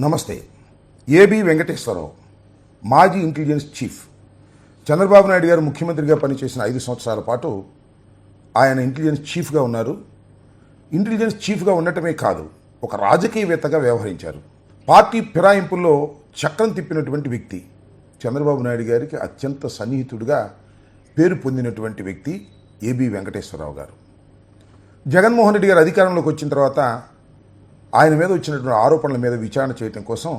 నమస్తే. ఏబి వెంకటేశ్వరరావు మాజీ intelligence chief. Chandrababu Naidu గారు ముఖ్యమంత్రిగా పనిచేసిన 5 సంవత్సరాల పాటు ఆయన ఇంటెలిజెన్స్ చీఫ్గా ఉన్నారు. ఇంటెలిజెన్స్ చీఫ్గా ఉండటమే కాదు, ఒక రాజకీయవేత్తగా వ్యవహరించారు. పార్టీ ఫిరాయింపుల్లో చక్రం తిప్పినటువంటి వ్యక్తి. చంద్రబాబు నాయుడు గారికి అత్యంత సన్నిహితుడిగా పేరు పొందినటువంటి వ్యక్తి ఏబి వెంకటేశ్వరరావు గారు. జగన్మోహన్ రెడ్డి గారు అధికారంలోకి వచ్చిన తర్వాత ఆయన మీద వచ్చినటువంటి ఆరోపణల మీద విచారణ చేయడం కోసం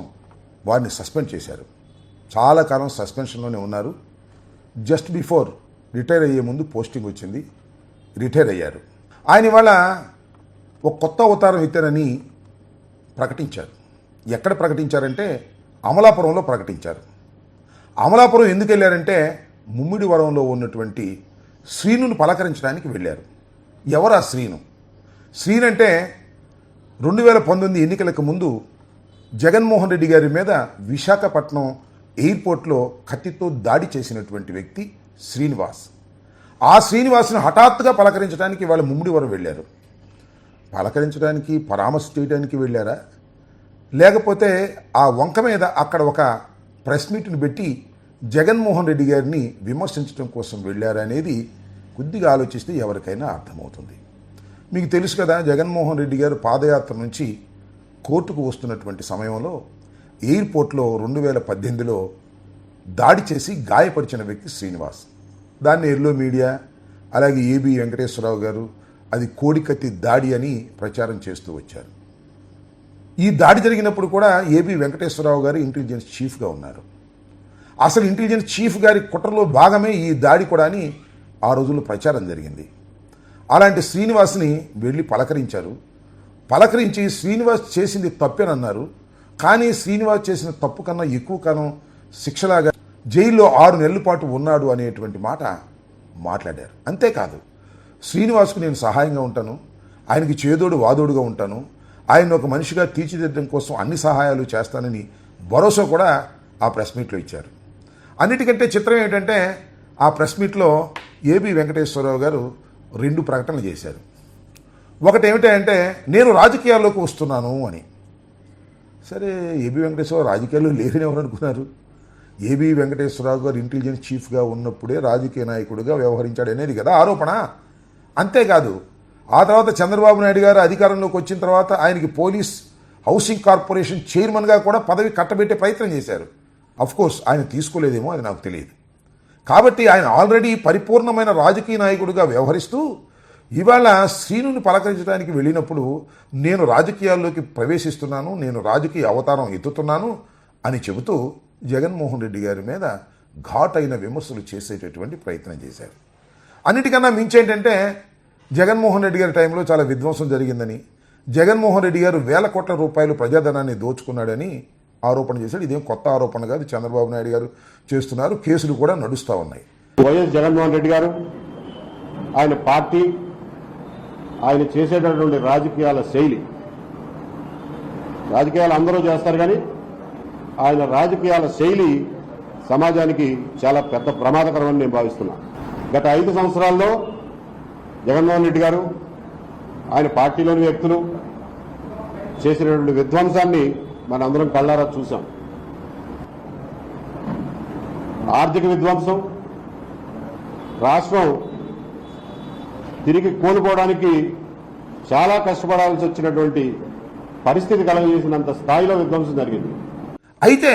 వారిని సస్పెండ్ చేశారు. చాలా కాలం సస్పెన్షన్లోనే ఉన్నారు. జస్ట్ బిఫోర్ రిటైర్ అయ్యే ముందు పోస్టింగ్ వచ్చింది, రిటైర్ అయ్యారు. ఆయన ఇవాళ ఒక కొత్త అవతారం ఎత్తారని ప్రకటించారు. ఎక్కడ ప్రకటించారంటే అమలాపురంలో ప్రకటించారు. అమలాపురం ఎందుకు వెళ్ళారంటే ముమ్మిడివరంలో ఉన్నటువంటి శ్రీనుని పలకరించడానికి వెళ్ళారు. ఎవరు ఆ శ్రీను? శ్రీను అంటే 2019 ఎన్నికలకు ముందు జగన్మోహన్ రెడ్డి గారి మీద విశాఖపట్నం ఎయిర్పోర్ట్లో కత్తితో దాడి చేసినటువంటి వ్యక్తి శ్రీనివాస్. ఆ శ్రీనివాస్ను హఠాత్తుగా పలకరించడానికి వాళ్ళు ముమ్మిడివరం వెళ్ళారు. పలకరించడానికి, పరామర్శ చేయడానికి వెళ్ళారా, లేకపోతే ఆ వంక మీద అక్కడ ఒక ప్రెస్ మీట్ని పెట్టి జగన్మోహన్ రెడ్డి గారిని విమర్శించడం కోసం వెళ్ళారా అనేది కొద్దిగా ఆలోచిస్తే ఎవరికైనా అర్థమవుతుంది. మీకు తెలుసు కదా, జగన్మోహన్ రెడ్డి గారు పాదయాత్ర నుంచి కోర్టుకు వస్తున్నటువంటి సమయంలో ఎయిర్పోర్ట్లో 2018లో దాడి చేసి గాయపరిచిన వ్యక్తి శ్రీనివాస్. దాన్ని ఎల్లో మీడియా అలాగే ఏబి వెంకటేశ్వరరావు గారు అది కోడికత్తి దాడి అని ప్రచారం చేస్తూ వచ్చారు. ఈ దాడి జరిగినప్పుడు కూడా ఏబి వెంకటేశ్వరరావు గారు ఇంటెలిజెన్స్ చీఫ్గా ఉన్నారు. అసలు ఇంటెలిజెన్స్ చీఫ్ గారి కుట్రలో భాగమే ఈ దాడి కూడా అని ఆ రోజుల్లో ప్రచారం జరిగింది. అలాంటి శ్రీనివాస్ని వెళ్ళి పలకరించారు. పలకరించి శ్రీనివాస్ చేసింది తప్పేనన్నారు. కానీ శ్రీనివాస్ చేసిన తప్పు కన్నా ఎక్కువ కాలం శిక్షలాగా జైల్లో 6 నెలల పాటు ఉన్నాడు అనేటువంటి మాట మాట్లాడారు. అంతేకాదు, శ్రీనివాస్కు నేను సహాయంగా ఉంటాను, ఆయనకి చేదోడు వాదోడుగా ఉంటాను, ఆయన ఒక మనిషిగా తీర్చిదిద్దడం కోసం అన్ని సహాయాలు చేస్తానని భరోసా కూడా ఆ ప్రెస్ మీట్లో ఇచ్చారు. అన్నిటికంటే చిత్రం ఏంటంటే ఆ ప్రెస్ మీట్లో ఏబి వెంకటేశ్వరరావు గారు 2 ప్రకటనలు చేశారు. ఒకటి ఏమిటంటే నేను రాజకీయాల్లోకి వస్తున్నాను అని. సరే, ఏబి వెంకటేశ్వరరావు రాజకీయాల్లో లేరని ఎవరు అనుకున్నారు? ఏబి వెంకటేశ్వరరావు గారు ఇంటెలిజెన్స్ చీఫ్గా ఉన్నప్పుడే రాజకీయ నాయకుడిగా వ్యవహరించాడు అనేది కదా ఆరోపణ. అంతేకాదు, ఆ తర్వాత చంద్రబాబు నాయుడు గారు అధికారంలోకి వచ్చిన తర్వాత ఆయనకి పోలీస్ హౌసింగ్ కార్పొరేషన్ చైర్మన్గా కూడా పదవి కట్టబెట్టే ప్రయత్నం చేశారు. అఫ్కోర్స్ ఆయన తీసుకోలేదేమో, అది నాకు తెలియదు. కాబట్టి ఆయన ఆల్రెడీ పరిపూర్ణమైన రాజకీయ నాయకుడిగా వ్యవహరిస్తూ ఇవాళ శ్రీనుని పలకరించడానికి వెళ్ళినప్పుడు నేను రాజకీయాల్లోకి ప్రవేశిస్తున్నాను, నేను రాజకీయ అవతారం ఎత్తుతున్నాను అని చెబుతూ జగన్మోహన్ రెడ్డి గారి మీద ఘాటైన విమర్శలు చేసేటటువంటి ప్రయత్నం చేశారు. అన్నిటికన్నా మించేంటంటే జగన్మోహన్ రెడ్డి గారి టైంలో చాలా విధ్వంసం జరిగిందని, జగన్మోహన్ రెడ్డి గారు వేల కోట్ల రూపాయలు ప్రజాధనాన్ని దోచుకున్నాడని ఆరోపణ చేశాడు. ఇదేం కొత్త ఆరోపణ కాదు, చంద్రబాబు నాయుడు గారు చేస్తున్నారు, కేసులు కూడా నడుస్తూ ఉన్నాయి. వైఎస్ జగన్మోహన్ రెడ్డి గారు, ఆయన పార్టీ, ఆయన చేసేటటువంటి రాజకీయాల శైలి, రాజకీయాలు అందరూ చేస్తారు కానీ ఆయన రాజకీయాల శైలి సమాజానికి చాలా పెద్ద ప్రమాదకరమని నేను భావిస్తున్నాను. గత 5 సంవత్సరాల్లో జగన్మోహన్ రెడ్డి గారు, ఆయన పార్టీలోని వ్యక్తులు చేసినటువంటి విధ్వంసాన్ని మనందరం కళ్ళారా చూసాం. ఆర్థిక విధ్వంసం, రాష్ట్రం తిరిగి కోలుకోవడానికి చాలా కష్టపడాల్సి వచ్చినటువంటి పరిస్థితి కలగజేసినంత స్థాయిలో విధ్వంసం జరిగింది. అయితే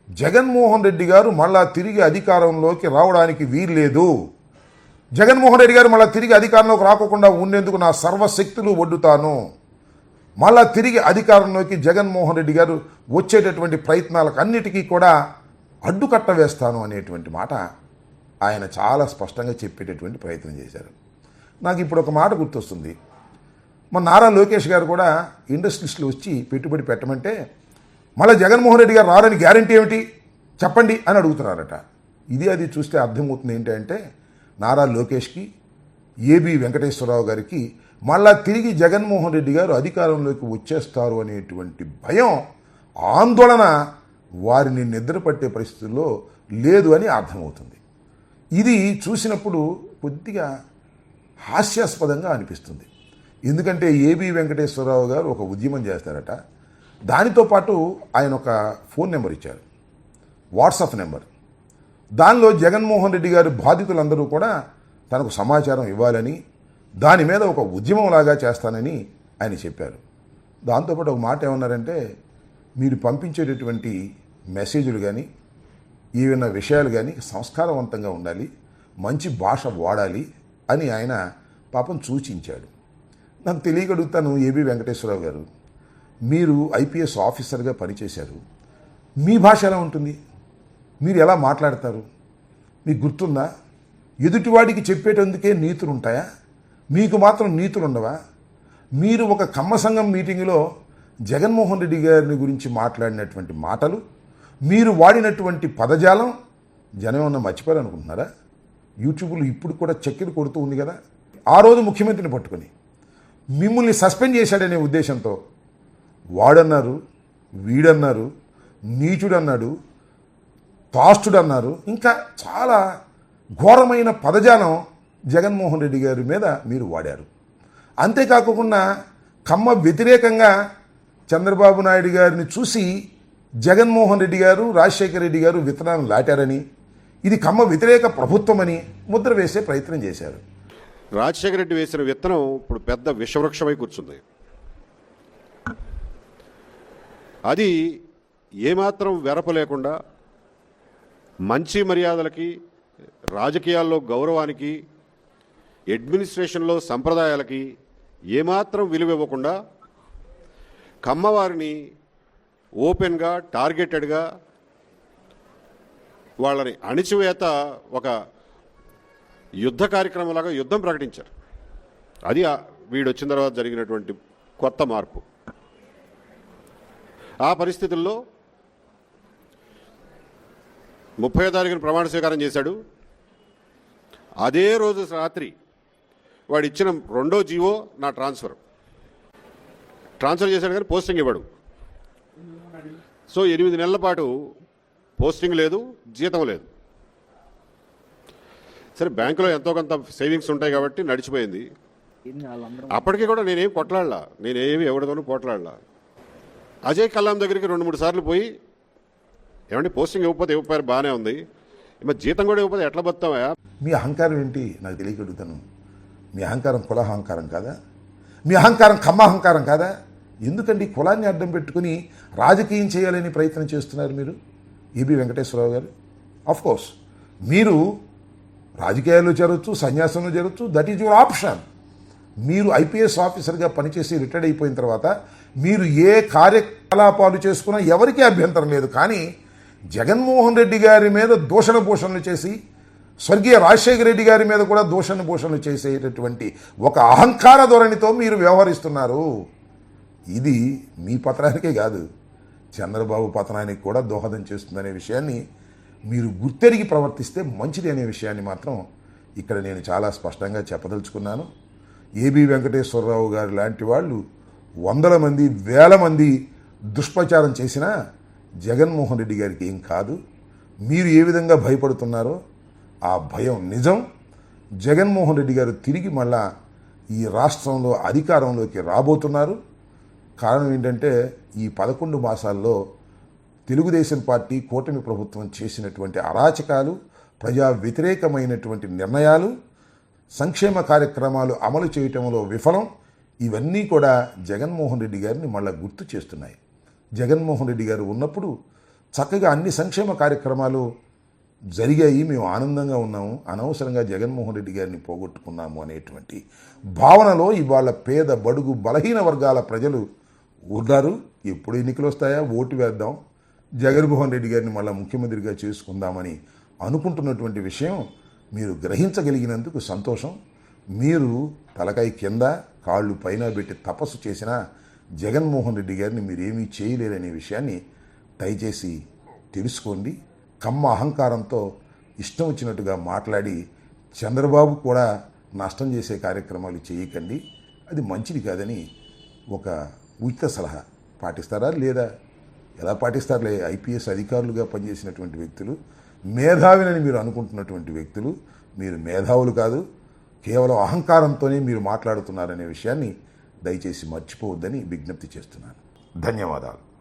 జగన్మోహన్ రెడ్డి గారు మళ్ళా తిరిగి అధికారంలోకి రావడానికి వీల్లేదు. జగన్మోహన్ రెడ్డి గారు మళ్ళా తిరిగి అధికారంలోకి రాకుండా ఉండేందుకు నా సర్వశక్తులు ఒడ్డుతాను, మళ్ళా తిరిగి అధికారంలోకి జగన్మోహన్ రెడ్డి గారు వచ్చేటటువంటి ప్రయత్నాలకు అన్నిటికీ కూడా అడ్డుకట్ట వేస్తాను అనేటువంటి మాట ఆయన చాలా స్పష్టంగా చెప్పేటటువంటి ప్రయత్నం చేశారు. నాకు ఇప్పుడు ఒక మాట గుర్తొస్తుంది. మన నారా లోకేష్ గారు కూడా ఇండస్ట్రీస్లో వచ్చి పెట్టుబడి పెట్టమంటే మళ్ళీ జగన్మోహన్ రెడ్డి గారు రారని గ్యారంటీ ఏమిటి చెప్పండి అని అడుగుతున్నారట. ఇది అది చూస్తే అర్థమవుతుంది ఏంటంటే నారా లోకేష్కి, ఏబి వెంకటేశ్వరరావు గారికి మళ్ళా తిరిగి జగన్మోహన్ రెడ్డి గారు అధికారంలోకి వచ్చేస్తారు అనేటువంటి భయం, ఆందోళన వారిని నిద్రపట్టే పరిస్థితుల్లో లేదు అని అర్థమవుతుంది. ఇది చూసినప్పుడు కొద్దిగా హాస్యాస్పదంగా అనిపిస్తుంది. ఎందుకంటే ఏబి వెంకటేశ్వరరావు గారు ఒక ఉద్యమం చేస్తారట. దానితో పాటు ఆయన ఒక ఫోన్ నెంబర్ ఇచ్చారు, వాట్సాప్ నెంబర్. దానిలో జగన్మోహన్ రెడ్డి గారి బాధితులందరూ కూడా తనకు సమాచారం ఇవ్వాలని, దాని మీద ఒక ఉద్యమంలాగా చేస్తానని ఆయన చెప్పారు. దాంతోపాటు ఒక మాట ఏమన్నారంటే, మీరు పంపించేటటువంటి మెసేజ్లు కానీ ఏవైనా విషయాలు కానీ సంస్కారవంతంగా ఉండాలి, మంచి భాష వాడాలి అని ఆయన పాపం సూచించాడు. నాకు తెలియగలుగుతాను, ఏబి వెంకటేశ్వరరావు గారు, మీరు ఐపీఎస్ ఆఫీసర్గా పనిచేశారు, మీ భాష ఎలా ఉంటుంది, మీరు ఎలా మాట్లాడతారు, మీకు గుర్తుందా? ఎదుటివాడికి చెప్పేటందుకే నీతులు ఉంటాయా? మీకు మాత్రం నీతులు ఉండవా? మీరు ఒక కమ్మ సంఘం మీటింగ్లో జగన్మోహన్ రెడ్డి గారిని గురించి మాట్లాడినటువంటి మాటలు, మీరు వాడినటువంటి పదజాలం జనం ఏమన్నా మర్చిపోయారనుకుంటున్నారా? యూట్యూబ్లో ఇప్పుడు కూడా చక్కెర కొడుతూ ఉంది కదా. ఆ రోజు ముఖ్యమంత్రిని పట్టుకొని మిమ్మల్ని సస్పెండ్ చేశాడనే ఉద్దేశంతో వాడన్నారు, వీడన్నారు, నీచుడన్నాడు, తాస్తుడన్నారు, ఇంకా చాలా ఘోరమైన పదజాలం జగన్మోహన్ రెడ్డి గారి మీద మీరు వాడారు. అంతేకాకుండా కమ్మ వ్యతిరేకంగా చంద్రబాబు నాయుడు గారిని చూసి జగన్మోహన్ రెడ్డి గారు, రాజశేఖర రెడ్డి గారు విత్తనాలను లాటారని, ఇది కమ్మ వ్యతిరేక ప్రభుత్వమని ముద్ర వేసే ప్రయత్నం చేశారు. రాజశేఖర రెడ్డి వేసిన విత్తనం ఇప్పుడు పెద్ద విషవృక్షమై కూర్చుంది. అది ఏమాత్రం వెరప లేకుండా మంచి మర్యాదలకి, రాజకీయాల్లో గౌరవానికి, అడ్మినిస్ట్రేషన్లో సంప్రదాయాలకి ఏమాత్రం విలువ ఇవ్వకుండా కమ్మవారిని ఓపెన్గా, టార్గెటెడ్గా వాళ్ళని అణిచివేత ఒక యుద్ధ కార్యక్రమంలాగా యుద్ధం ప్రకటించారు. అది వీడు వచ్చిన తర్వాత జరిగినటువంటి కొత్త మార్పు. ఆ పరిస్థితుల్లో 30వ తారీఖున ప్రమాణ స్వీకారం చేశాడు. అదే రోజు రాత్రి వాడు ఇచ్చిన రెండో జీవో నా ట్రాన్స్ఫర్ చేశాడు, కానీ పోస్టింగ్ ఇవ్వడు. సో 8 నెలల పాటు పోస్టింగ్ లేదు, జీతం లేదు. సరే, బ్యాంకులో ఎంతో కొంత సేవింగ్స్ ఉంటాయి కాబట్టి నడిచిపోయింది. అప్పటికీ కూడా నేనేం కొట్లాడలా, నేనేమి ఎవరితోనూ పోట్లాడలా. అజయ్ కల్లాం దగ్గరికి 2-3 సార్లు పోయి, ఏమంటే పోస్టింగ్ ఇవ్వకపోయారు, బాగానే ఉంది, మరి జీతం కూడా ఇవ్వకపోతే ఎట్లా బతావా? మీ అహంకారం ఏంటి నాకు తెలియగలుగుతాను. మీ అహంకారం కులాహంకారం కాదా? మీ అహంకారం కమ్మ అహంకారం కాదా? ఎందుకండి కులాన్ని అడ్డం పెట్టుకుని రాజకీయం చేయాలని ప్రయత్నం చేస్తున్నారు మీరు, ఏబి వెంకటేశ్వరరావు గారు? ఆఫ్కోర్స్ మీరు రాజకీయాల్లో చేరొచ్చు, సన్యాసంలో చేరొచ్చు, దట్ ఈజ్ యువర్ ఆప్షన్. మీరు ఐపీఎస్ ఆఫీసర్గా పనిచేసి రిటైర్డ్ అయిపోయిన తర్వాత మీరు ఏ కార్యకలాపాలు చేసుకున్నా ఎవరికీ అభ్యంతరం లేదు. కానీ జగన్మోహన్ రెడ్డి గారి మీద దూషణ భూషణలు చేసి, స్వర్గీయ రాజశేఖర రెడ్డి గారి మీద కూడా దూషణ భూషణలు చేసేటటువంటి ఒక అహంకార ధోరణితో మీరు వ్యవహరిస్తున్నారు. ఇది మీ పతనానికే కాదు, చంద్రబాబు పతనానికి కూడా దోహదం చేస్తుందనే విషయాన్ని మీరు గుర్తెరిగి ప్రవర్తిస్తే మంచిది అనే విషయాన్ని మాత్రం ఇక్కడ నేను చాలా స్పష్టంగా చెప్పదలుచుకున్నాను. ఏబి వెంకటేశ్వరరావు గారు లాంటి వాళ్ళు 100 మంది 1000 మంది దుష్ప్రచారం చేసినా జగన్మోహన్ రెడ్డి గారికి ఏం కాదు. మీరు ఏ విధంగా భయపడుతున్నారో ఆ భయం నిజం. జగన్మోహన్ రెడ్డి గారు తిరిగి మళ్ళా ఈ రాష్ట్రంలో అధికారంలోకి రాబోతున్నారు. కారణం ఏంటంటే ఈ 11 మాసాల్లో తెలుగుదేశం పార్టీ కూటమి ప్రభుత్వం చేసినటువంటి అరాచకాలు, ప్రజా వ్యతిరేకమైనటువంటి నిర్ణయాలు, సంక్షేమ కార్యక్రమాలు అమలు చేయటంలో విఫలం, ఇవన్నీ కూడా జగన్మోహన్ రెడ్డి గారిని మళ్ళా గుర్తు చేస్తున్నాయి. జగన్మోహన్ రెడ్డి గారు ఉన్నప్పుడు చక్కగా అన్ని సంక్షేమ కార్యక్రమాలు జరిగాయి, మేము ఆనందంగా ఉన్నాము, అనవసరంగా జగన్మోహన్ రెడ్డి గారిని పోగొట్టుకున్నాము అనేటువంటి భావనలో ఇవాళ పేద, బడుగు, బలహీన వర్గాల ప్రజలు ఉన్నారు. ఎప్పుడు ఎన్నికలు వస్తాయా, ఓటు వేద్దాం, జగన్మోహన్ రెడ్డి గారిని మళ్ళీ ముఖ్యమంత్రిగా చేసుకుందామని అనుకుంటున్నటువంటి విషయం మీరు గ్రహించగలిగినందుకు సంతోషం. మీరు తలకాయ కింద కాళ్ళు పైన పెట్టి తపస్సు చేసినా జగన్మోహన్ రెడ్డి గారిని మీరేమీ చేయలేరనే విషయాన్ని దయచేసి తెలుసుకోండి. కమ్మ అహంకారంతో ఇష్టం వచ్చినట్టుగా మాట్లాడి చంద్రబాబు కూడా నష్టం చేసే కార్యక్రమాలు చేయకండి, అది మంచిది కాదని ఒక ఉచిత సలహా. పాటిస్తారా లేదా? ఎలా పాటిస్తారులే. ఐపీఎస్ అధికారులుగా పనిచేసినటువంటి వ్యక్తులు, మేధావినని మీరు అనుకుంటున్నటువంటి వ్యక్తులు, మీరు మేధావులు కాదు, కేవలం అహంకారంతోనే మీరు మాట్లాడుతున్నారనే విషయాన్ని దయచేసి మర్చిపోవద్దని విజ్ఞప్తి చేస్తున్నాను. ధన్యవాదాలు.